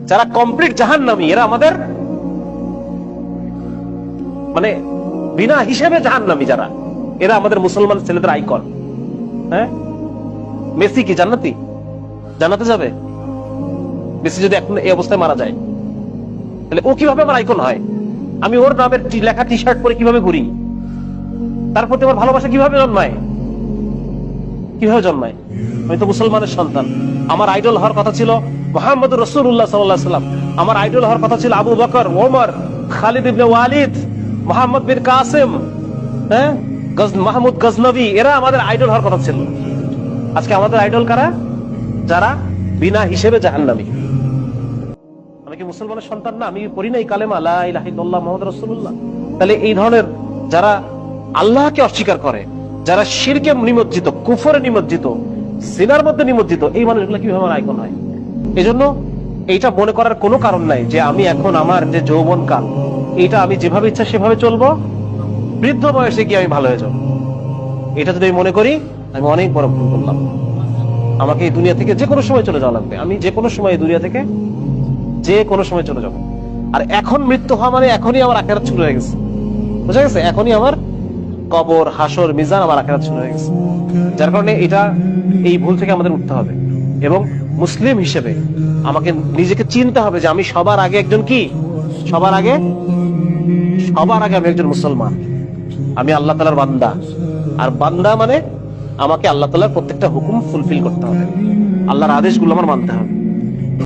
যারা কমপ্লিট জাহান্নামী, এরা আমাদের মানে বিনা হিসেবে জাহান্নামী যারা, এরা আমাদের মুসলমান ছেলেদের আইকন। হ্যাঁ, মেসি কি জান্নাতি? জান্নাতে যাবে? মেসি যদি এখন এই অবস্থায় মারা যায়, তাহলে ও কিভাবে আমার আইকন হয়? আমি ওর নামের লেখা টি শার্ট পরে কিভাবে ঘুরি? তার প্রতি আমার ভালোবাসা কিভাবে জন্মায়? কিভাবে জন্মায়? আমি তো মুসলমানের সন্তান। আমার আইডল হওয়ার কথা ছিল মুহাম্মদুর রাসূলুল্লাহ সাল্লাল্লাহু আলাইহি ওয়াসাল্লাম। আমার আইডল হওয়ার কথা ছিল আবু বকর, ওমর, খালিদ ইবনে ওয়ালিদ, মুহাম্মদ বিন কাসিম, হ্যাঁ, মাহমুদ গজনবী, এরা আমাদের আইডল হওয়ার কথা ছিল। আজকে আমাদের আইডল কারা? যারা বিনা হিসেবে জাহান্নামী। আমি কি মুসলমানের সন্তান না? আমি পড়ি নাই কালেমা লা ইলাহা ইল্লাল্লাহ মুহাম্মাদুর রাসূলুল্লাহ? তাহলে এই ধরনের যারা আল্লাহকে অস্বীকার করে, যারা শিরকে নিমজ্জিত, কুফরে নিমজ্জিত, সিনার মধ্যে নিমজ্জিত, এই মানুষগুলো কিভাবে আমার আইকন হয়? এই জন্য এইটা মনে করার কোনো কারণ নাই যে আমি এখন আমার যে যৌবন কাল, এইটা আমি যেভাবে ইচ্ছা সেভাবে চলবো, বৃদ্ধ বয়সে গিয়ে আমি ভালো হয়ে যাবো। এটা যদি আমি মনে করি, আমি অনেক বড় ভুল করলাম। আমাকে এই দুনিয়া থেকে যে কোনো সময় চলে যাওয়া লাগবে। আমি যে কোনো সময় এই দুনিয়া থেকে যে কোনো সময় চলে যাবো। আর এখন মৃত্যু হওয়া মানে এখনই আমার আখেরাত শুরু হয়ে গেছে। বুঝা গেছে? এখনই আমার কবর, হাসর, মিজান, আমার আখেরাত শুরু হয়ে গেছে। যার কারণে এটা, এই ভুল থেকে আমাদের উঠতে হবে এবং মুসলিম হিসেবে আমাকে নিজেকে চিনতে হবে যে আমি সবার আগে একজন কি, সবার আগে আমি একজন মুসলমান। আমি আল্লাহ তাআলার বান্দা। আর বান্দা মানে আমাকে আল্লাহ তাআলার প্রত্যেকটা হুকুম ফুলফিল করতে হবে, আল্লাহর আদেশগুলো আমার মানতে হবে।